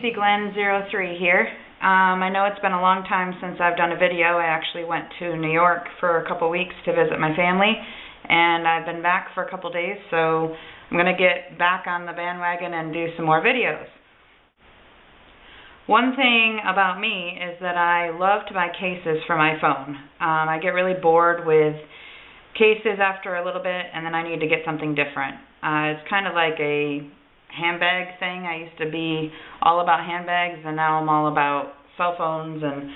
CCGlenn03 here. I know it's been a long time since I've done a video. I actually went to New York for a couple weeks to visit my family, and I've been back for a couple days, so I'm going to get back on the bandwagon and do some more videos. One thing about me is that I love to buy cases for my phone. I get really bored with cases after a little bit, and then I need to get something different. It's kind of like a handbag thing. I used to be all about handbags, and now I'm all about cell phones and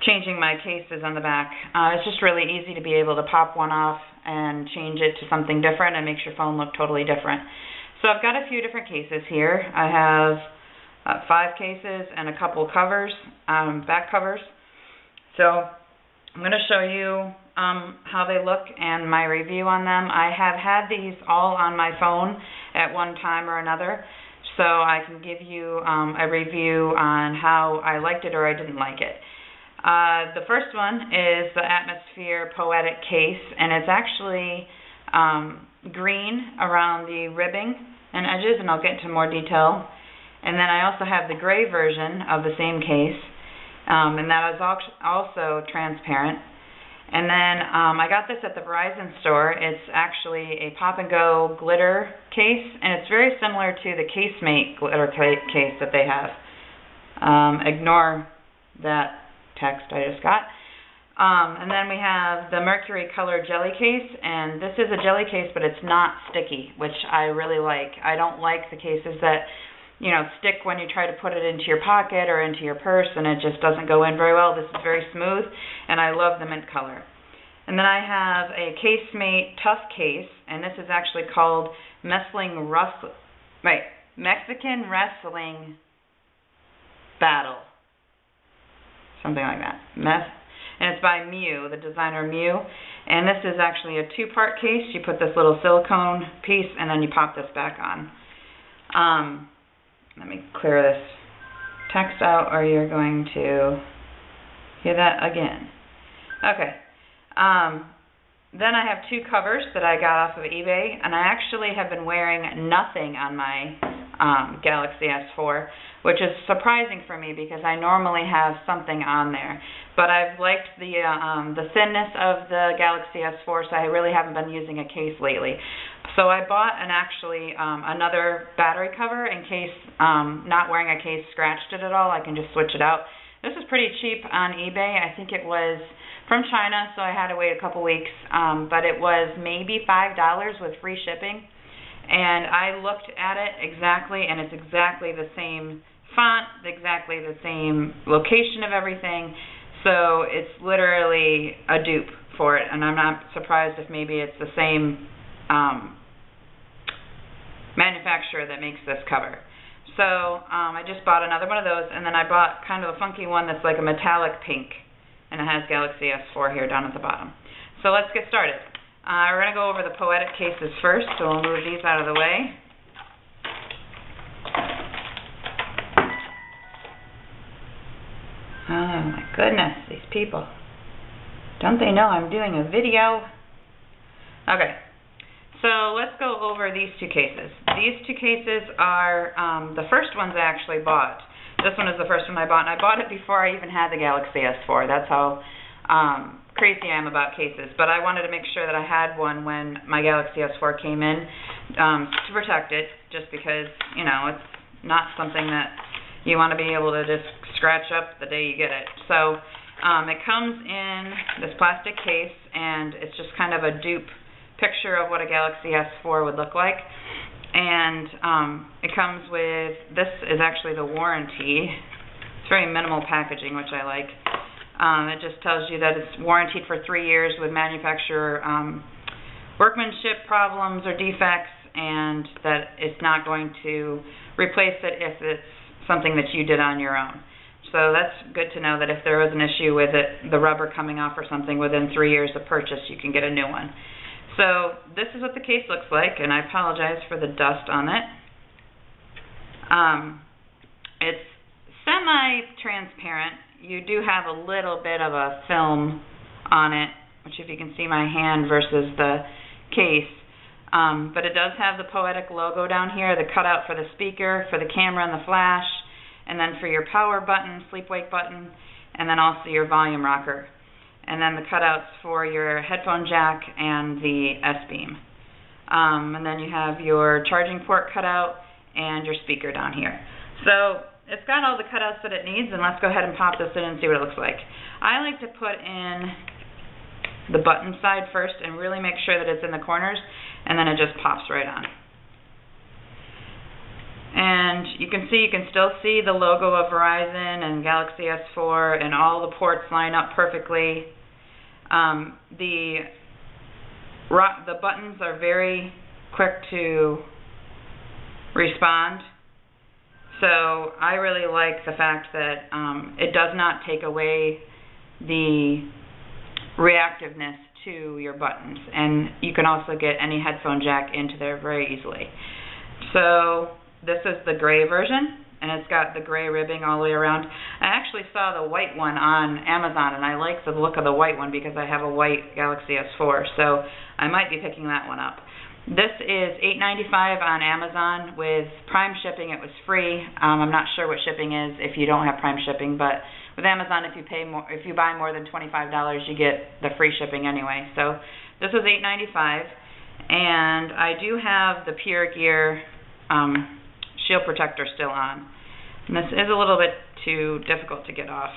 changing my cases on the back. It's just really easy to be able to pop one off and change it to something different and makes your phone look totally different. So I've got a few different cases here. I have 5 cases and a couple covers, back covers. So I'm going to show you how they look and my review on them. I have had these all on my phone at one time or another, so I can give you a review on how I liked it or I didn't like it. The first one is the Atmosphere Poetic case, and it's actually green around the ribbing and edges, and I'll get into more detail. And then I also have the gray version of the same case, and that is also transparent. And then I got this at the Verizon store. It's actually a pop-and-go glitter case, and it's very similar to the Casemate glitter case that they have. Ignore that text I just got. And then we have the Mercury Color Jelly case, and this is a jelly case, but it's not sticky, which I really like. I don't like the cases that stick when you try to put it into your pocket or into your purse, and it just doesn't go in very well. This is very smooth, and I love the mint color. And then I have a Casemate Tough case, and this is actually called Mexican Wrestling Battle. Something like that. And it's by Mew, the designer Mew. And this is actually a 2-part case. You put this little silicone piece, and then you pop this back on. Let me clear this text out, or you're going to hear that again. Okay. Then I have 2 covers that I got off of eBay, and I actually have been wearing nothing on my Galaxy S4, which is surprising for me because I normally have something on there. But I've liked the thinness of the Galaxy S4, so I really haven't been using a case lately. So I bought another battery cover in case not wearing a case scratched it at all. I can just switch it out. This is pretty cheap on eBay. I think it was from China, so I had to wait a couple weeks. But it was maybe $5 with free shipping. And I looked at it exactly, and it's exactly the same font, exactly the same location of everything. So it's literally a dupe for it, and I'm not surprised if maybe it's the same manufacturer that makes this cover. So I just bought another one of those, and then I bought kind of a funky one that's like a metallic pink, and it has Galaxy S4 here down at the bottom. So let's get started. We're going to go over the Poetic cases first, so we'll move these out of the way. Oh my goodness, these people. Don't they know I'm doing a video? Okay, so let's go over these 2 cases. These 2 cases are the first ones I actually bought. This one is the first one I bought, and I bought it before I even had the Galaxy S4. That's how crazy I am about cases. But I wanted to make sure that I had one when my Galaxy S4 came in to protect it, just because, it's not something that you want to be able to just scratch up the day you get it. So it comes in this plastic case, and it's just kind of a dupe picture of what a Galaxy S4 would look like. And it comes with, this is actually the warranty. It's very minimal packaging, which I like. It just tells you that it's warranted for 3 years with manufacturer workmanship problems or defects, and that it's not going to replace it if it's something that you did on your own. So that's good to know that if there was an issue with it, the rubber coming off or something within 3 years of purchase, you can get a new one. So this is what the case looks like, and I apologize for the dust on it. It's semi-transparent. You do have a little bit of a film on it, which if you can see my hand versus the case. But it does have the Poetic logo down here, the cutout for the speaker, for the camera and the flash. and then for your power button, sleep wake button, and then also your volume rocker. And then the cutouts for your headphone jack and the S-Beam. And then you have your charging port cutout and your speaker down here. So it's got all the cutouts that it needs, and let's go ahead and pop this in and see what it looks like. I like to put in the button side first and really make sure that it's in the corners, and then it just pops right on. And you can still see the logo of Verizon and Galaxy S4, and all the ports line up perfectly. The buttons are very quick to respond, so I really like the fact that it does not take away the reactiveness to your buttons, and you can also get any headphone jack into there very easily. So this is the gray version, and it's got the gray ribbing all the way around. I actually saw the white one on Amazon, and I like the look of the white one because I have a white Galaxy S4, so I might be picking that one up. This is $8.95 on Amazon. With Prime shipping, it was free. I'm not sure what shipping is if you don't have Prime shipping, but with Amazon, if you buy more than $25, you get the free shipping anyway. So this was $8.95, and I do have the Pure Gear shield protector still on. And this is a little bit too difficult to get off.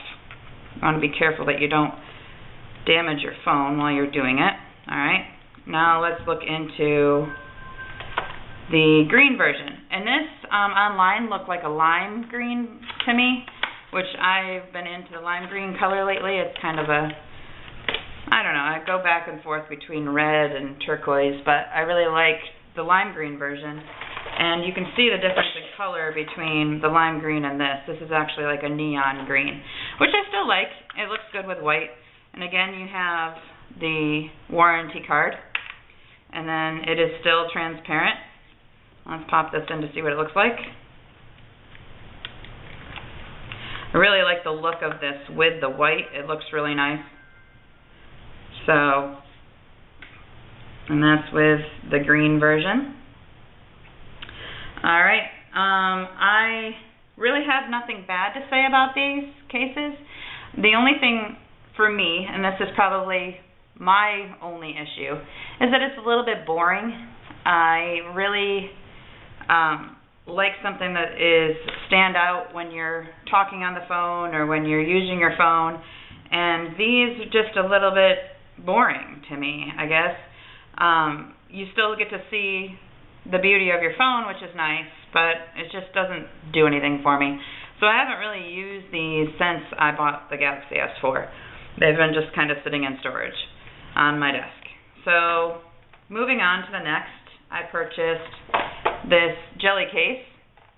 You want to be careful that you don't damage your phone while you're doing it. Alright, now let's look into the green version. And this online looked like a lime green to me, which I've been into the lime green color lately. It's kind of a, I don't know, I go back and forth between red and turquoise, but I really like the lime green version. And you can see the difference in color between the lime green and this. This is actually like a neon green, which I still like. It looks good with white. And again, you have the warranty card. And then it is still transparent. Let's pop this in to see what it looks like. I really like the look of this with the white. It looks really nice. So, and that's with the green version. Alright, I really have nothing bad to say about these cases. The only thing for me, and this is probably my only issue, is that it's a little bit boring. I really like something that is stand out when you're talking on the phone or when you're using your phone, and these are just a little bit boring to me, I guess. You still get to see the beauty of your phone, which is nice, but it just doesn't do anything for me. So I haven't really used these since I bought the Galaxy S4. They've been just kind of sitting in storage on my desk. So moving on to the next, I purchased this jelly case.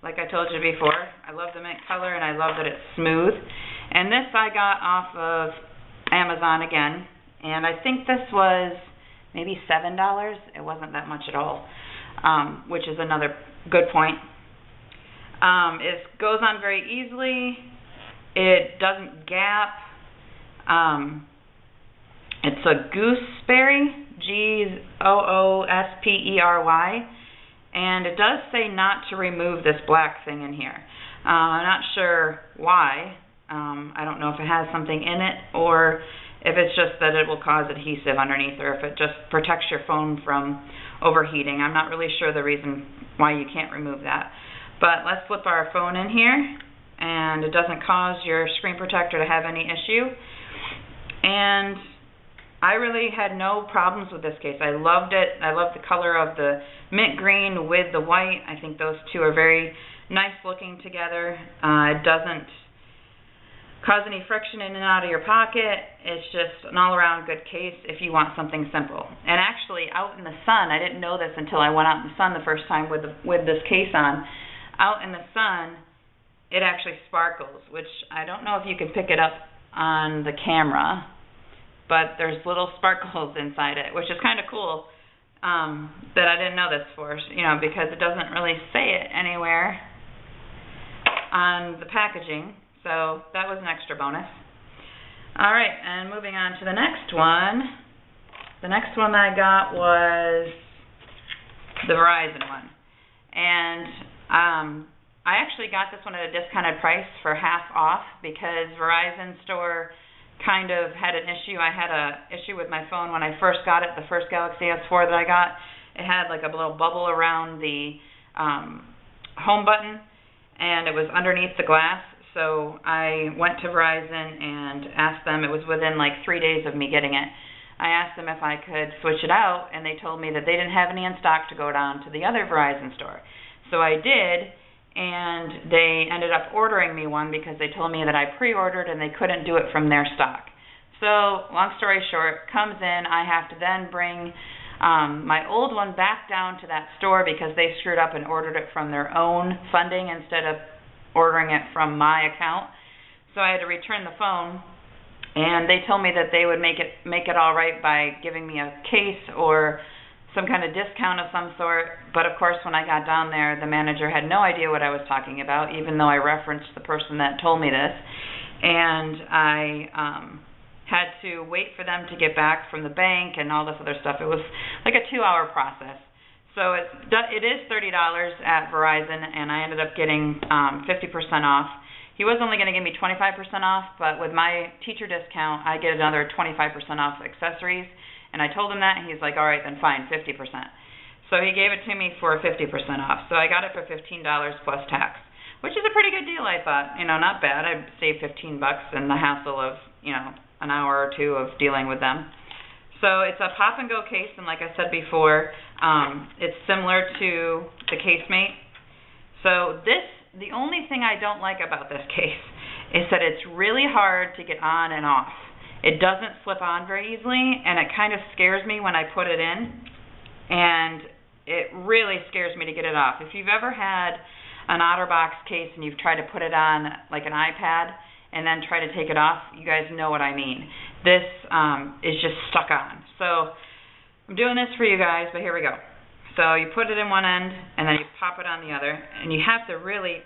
Like I told you before, I love the mint color and I love that it's smooth. And this I got off of Amazon again, and I think this was maybe $7. It wasn't that much at all. Which is another good point. It goes on very easily. It doesn't gap. It's a gooseberry, G-O-O-S-P-E-R-Y, and it does say not to remove this black thing in here. I'm not sure why. I don't know if it has something in it or if it's just that it will cause adhesive underneath, or if it just protects your phone from overheating. I'm not really sure the reason why you can't remove that. But let's flip our phone in here, and it doesn't cause your screen protector to have any issue. And I really had no problems with this case. I loved it. I love the color of the mint green with the white. I think those two are very nice looking together. It doesn't cause any friction in and out of your pocket. It's just an all-around good case if you want something simple. And actually, out in the sun, I didn't know this until I went out in the sun the first time with this case on. Out in the sun, it actually sparkles, which I don't know if you can pick it up on the camera, but there's little sparkles inside it, which is kind of cool that I didn't know this for, because it doesn't really say it anywhere on the packaging. So that was an extra bonus. All right, and moving on to the next one. The next one I got was the Verizon one. And I actually got this one at a discounted price for half off because Verizon store kind of had an issue. I had a issue with my phone when I first got it, the first Galaxy S4 that I got. It had like a little bubble around the home button, and it was underneath the glass. So I went to Verizon and asked them. It was within like 3 days of me getting it. I asked them if I could switch it out, and they told me that they didn't have any in stock to go down to the other Verizon store. So I did, and they ended up ordering me one because they told me that I pre-ordered and they couldn't do it from their stock. So, long story short, comes in, I have to then bring my old one back down to that store because they screwed up and ordered it from their own funding instead of ordering it from my account. So I had to return the phone, and they told me that they would make it all right by giving me a case or some kind of discount of some sort. But of course, when I got down there, the manager had no idea what I was talking about, even though I referenced the person that told me this. And I had to wait for them to get back from the bank and all this other stuff. It was like a 2-hour process. So it is $30 at Verizon, and I ended up getting 50% off. He was only going to give me 25% off, but with my teacher discount, I get another 25% off accessories. And I told him that, and he's like, all right, then fine, 50%. So he gave it to me for 50% off. So I got it for $15 plus tax, which is a pretty good deal, I thought. Not bad. I saved $15 and the hassle of, an hour or two of dealing with them. So it's a pop-and-go case, and like I said before, it's similar to the Casemate. So the only thing I don't like about this case is that it's really hard to get on and off. It doesn't slip on very easily, and it kind of scares me when I put it in, and it really scares me to get it off. If you've ever had an OtterBox case and you've tried to put it on like an iPad and then try to take it off, you guys know what I mean. This is just stuck on. So I'm doing this for you guys, but here we go. So you put it in one end, and then you pop it on the other, and you have to really,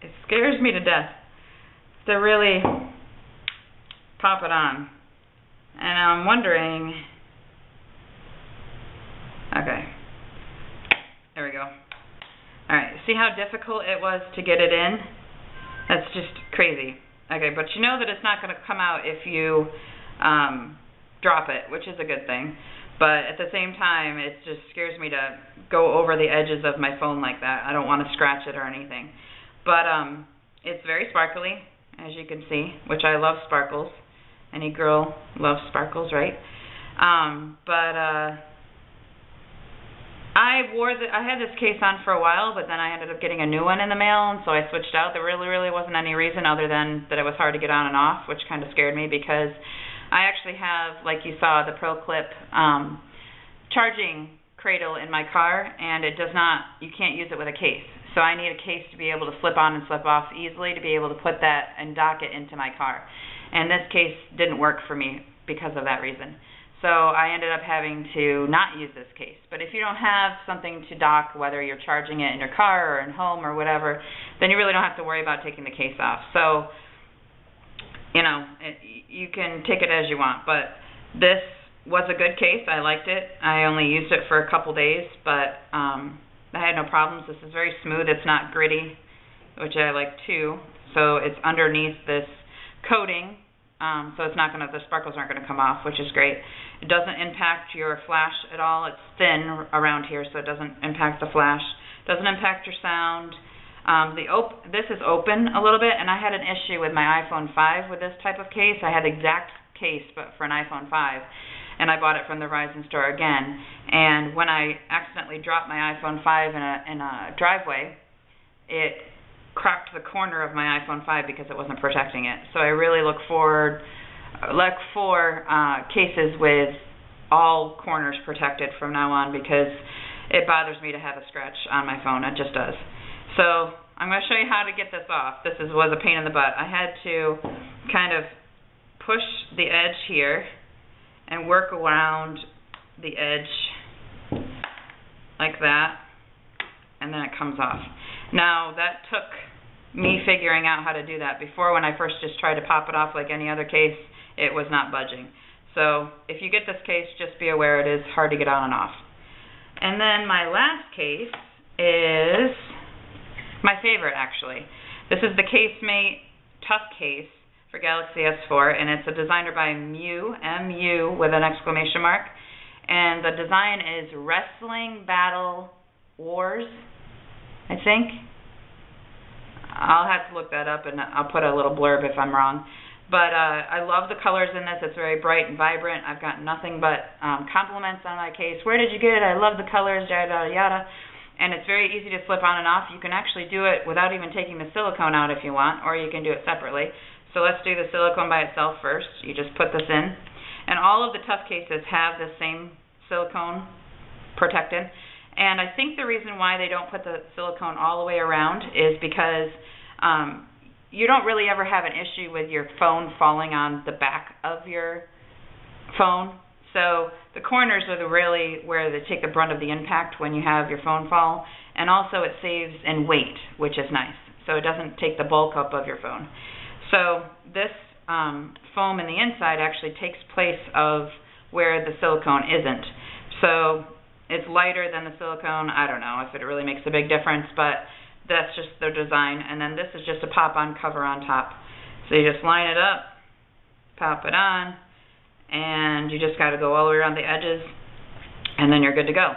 it scares me to death, to really pop it on. And I'm wondering, okay, there we go. Alright, see how difficult it was to get it in? That's just crazy. Okay, but you know that it's not going to come out if you drop it, which is a good thing. But at the same time, it just scares me to go over the edges of my phone like that. I don't want to scratch it or anything. But it's very sparkly, as you can see, which I love sparkles. Any girl loves sparkles, right? I had this case on for a while, but then I ended up getting a new one in the mail, and so I switched out. There really wasn't any reason other than that it was hard to get on and off, which kind of scared me because I actually have, like you saw, the ProClip charging cradle in my car, and you can't use it with a case. So I need a case to be able to slip on and slip off easily to be able to put that and dock it into my car. And this case didn't work for me because of that reason. So I ended up having to not use this case. But if you don't have something to dock, whether you're charging it in your car or in home or whatever, then you really don't have to worry about taking the case off. So, you can take it as you want. But this was a good case. I liked it. I only used it for a couple days, but I had no problems. This is very smooth. It's not gritty, which I like too. So it's underneath this coating. So it's the sparkles aren't going to come off, which is great. It doesn't impact your flash at all. It's thin around here, so it doesn't impact the flash. Doesn't impact your sound. This is open a little bit, and I had an issue with my iPhone 5 with this type of case. I had the exact case, but for an iPhone 5, and I bought it from the Verizon store again. And when I accidentally dropped my iPhone 5 in a driveway, it cracked the corner of my iPhone 5 because it wasn't protecting it. So I really look for cases with all corners protected from now on because it bothers me to have a scratch on my phone. It just does. So I'm going to show you how to get this off. This was a pain in the butt. I had to kind of push the edge here and work around the edge like that, and then it comes off. Now, that took me figuring out how to do that. Before, when I first just tried to pop it off like any other case, it was not budging. So if you get this case, just be aware it is hard to get on and off. And then my last case is My favorite, actually. This is the Casemate Tough Case for Galaxy S4, and it's a designer by Mew, M-U with an exclamation mark. And the design is Wrestling Battle Wars, I think. I'll have to look that up, and I'll put a little blurb if I'm wrong. But I love the colors in this. It's very bright and vibrant. I've got nothing but compliments on my case. Where did you get it? I love the colors, yada, yada, yada. And it's very easy to slip on and off. You can actually do it without even taking the silicone out if you want, or you can do it separately. So let's do the silicone by itself first. You just put this in. And all of the Tough Cases have the same silicone protectant. And I think the reason why they don't put the silicone all the way around is because you don't really ever have an issue with your phone falling on the back of your phone. So the corners are really where they take the brunt of the impact when you have your phone fall. And also it saves in weight, which is nice. So it doesn't take the bulk up of your phone. So this foam in the inside actually takes place of where the silicone isn't. So it's lighter than the silicone. I don't know if it really makes a big difference, but that's just their design. And then this is just a pop-on cover on top. So you just line it up, pop it on, and you just got to go all the way around the edges, and then you're good to go.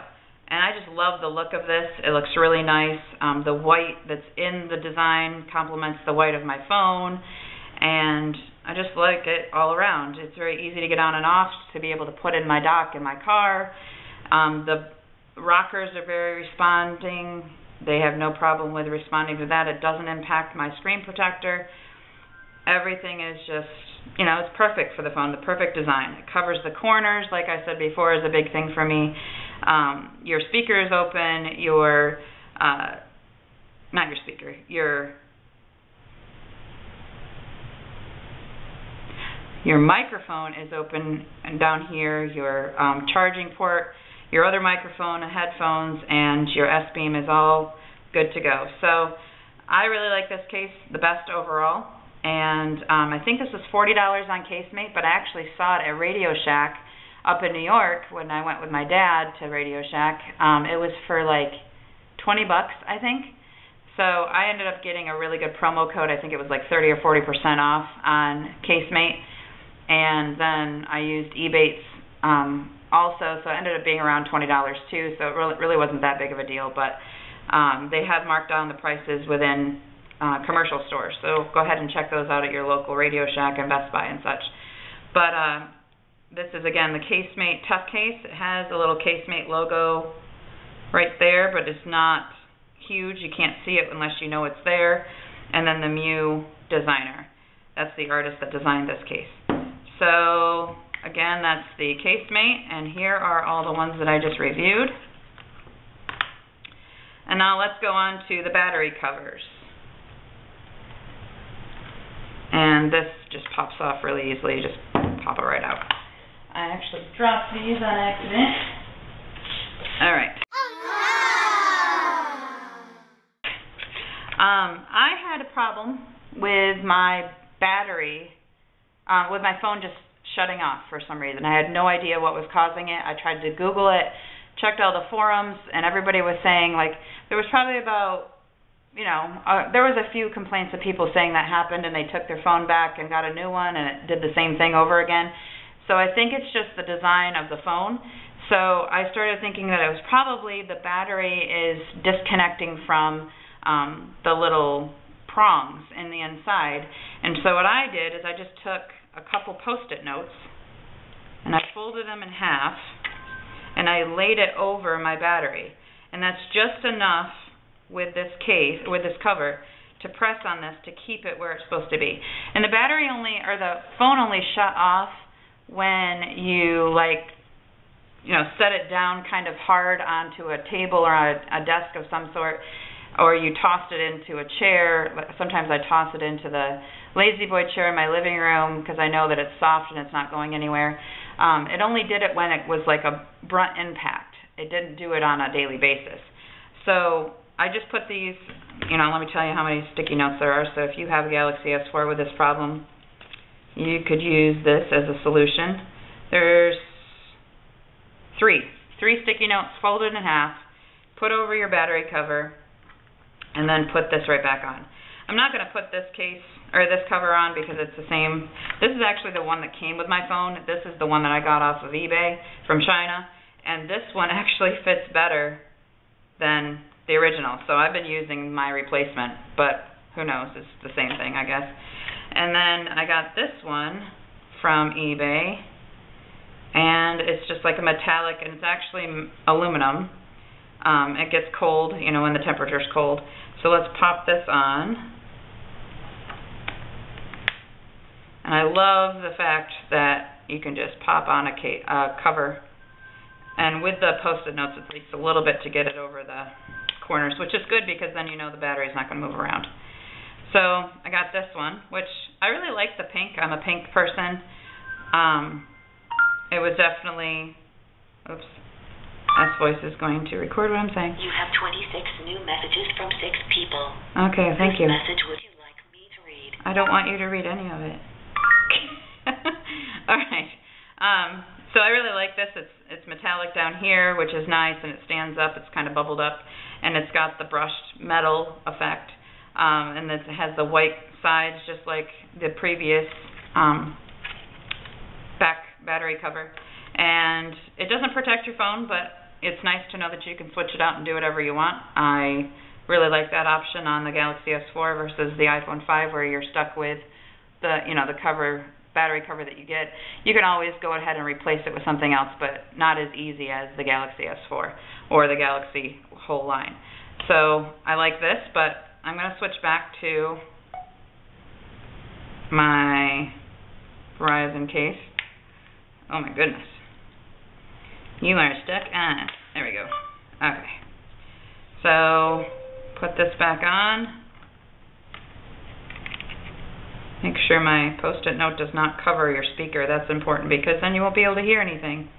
And I just love the look of this. It looks really nice. The white that's in the design complements the white of my phone, and I just like it all around. It's very easy to get on and off, to be able to put in my dock in my car. The rockers are very responding. They have no problem with responding to that. It doesn't impact my screen protector. Everything is just, it's perfect for the phone, the perfect design. It covers the corners, like I said before, is a big thing for me. Your speaker is open, your microphone is open, and down here, your charging port, your other microphone, headphones, and your S-Beam is all good to go. So I really like this case, the best overall. And I think this was $40 on Casemate, but I actually saw it at Radio Shack up in New York when I went with my dad to Radio Shack. It was for like $20, I think. So I ended up getting a really good promo code. I think it was like 30 or 40% off on Casemate. And then I used Ebates also, so it ended up being around $20 too. So it really wasn't that big of a deal, but they have marked down the prices within commercial stores. So go ahead and check those out at your local Radio Shack and Best Buy and such. But this is, again, the Casemate Tough Case. It has a little Casemate logo right there, but it's not huge. You can't see it unless you know it's there. And then the Mew designer. That's the artist that designed this case. So, again, that's the Casemate, and here are all the ones that I just reviewed. And now let's go on to the battery covers. And this just pops off really easily. You just pop it right out. I actually dropped these on accident. All right. I had a problem with my battery, with my phone just shutting off for some reason. I had no idea what was causing it. I tried to Google it, checked all the forums, and everybody was saying, like, there was probably about, there was a few complaints of people saying that happened and they took their phone back and got a new one and it did the same thing over again. So I think it's just the design of the phone. So I started thinking that it was probably the battery is disconnecting from the little prongs in the inside. And so what I did is I just took a couple Post-it notes and I folded them in half and I laid it over my battery. And that's just enough with this case, with this cover, to press on this to keep it where it's supposed to be. And the battery only, or the phone only shut off when you set it down kind of hard onto a table or a desk of some sort, or you tossed it into a chair. Sometimes I toss it into the La-Z-Boy chair in my living room because I know that it's soft and it's not going anywhere. It only did it when it was like a brunt impact. It didn't do it on a daily basis. So I just put these, let me tell you how many sticky notes there are. So if you have a Galaxy S4 with this problem, you could use this as a solution. There's three sticky notes folded in half, put over your battery cover, and then put this right back on. I'm not going to put this case or this cover on because it's the same. This is actually the one that came with my phone. This is the one that I got off of eBay from China, and this one actually fits better than the original. So I've been using my replacement, but who knows? It's the same thing, I guess. And then I got this one from eBay, and it's just like a metallic, and it's actually aluminum. It gets cold, you know, when the temperature's cold. So let's pop this on. And I love the fact that you can just pop on a cover. And with the Post-it notes, it takes a little bit to get it over the corners, which is good because then you know the battery's not going to move around. So I got this one, which I really like the pink. I'm a pink person. It was definitely... Oops. S-Voice is going to record what I'm saying. You have 26 new messages from 6 people. Okay, thank you. This message would you like me to read? I don't want you to read any of it. All right. So I really like this. It's metallic down here, which is nice, and it stands up. It's kind of bubbled up, and it's got the brushed metal effect, and it has the white sides just like the previous back battery cover. And it doesn't protect your phone, but it's nice to know that you can switch it out and do whatever you want. I really like that option on the Galaxy S4 versus the iPhone 5, where you're stuck with the battery cover that you get. You can always go ahead and replace it with something else, but not as easy as the Galaxy S4 or the Galaxy whole line. So I like this, but I'm going to switch back to my Verizon case. Oh my goodness. You are stuck on. There we go. Okay. So put this back on. Make sure my Post-it note does not cover your speaker. That's important because then you won't be able to hear anything.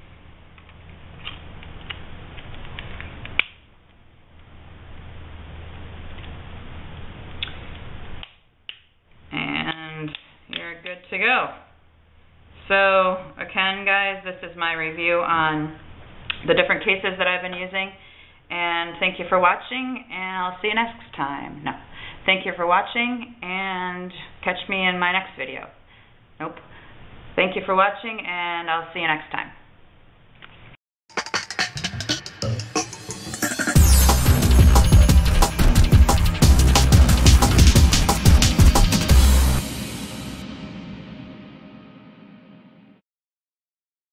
And you're good to go. So again, guys, this is my review on the different cases that I've been using. And thank you for watching, and I'll see you next time. No. Thank you for watching, and catch me in my next video. Nope. Thank you for watching, and I'll see you next time.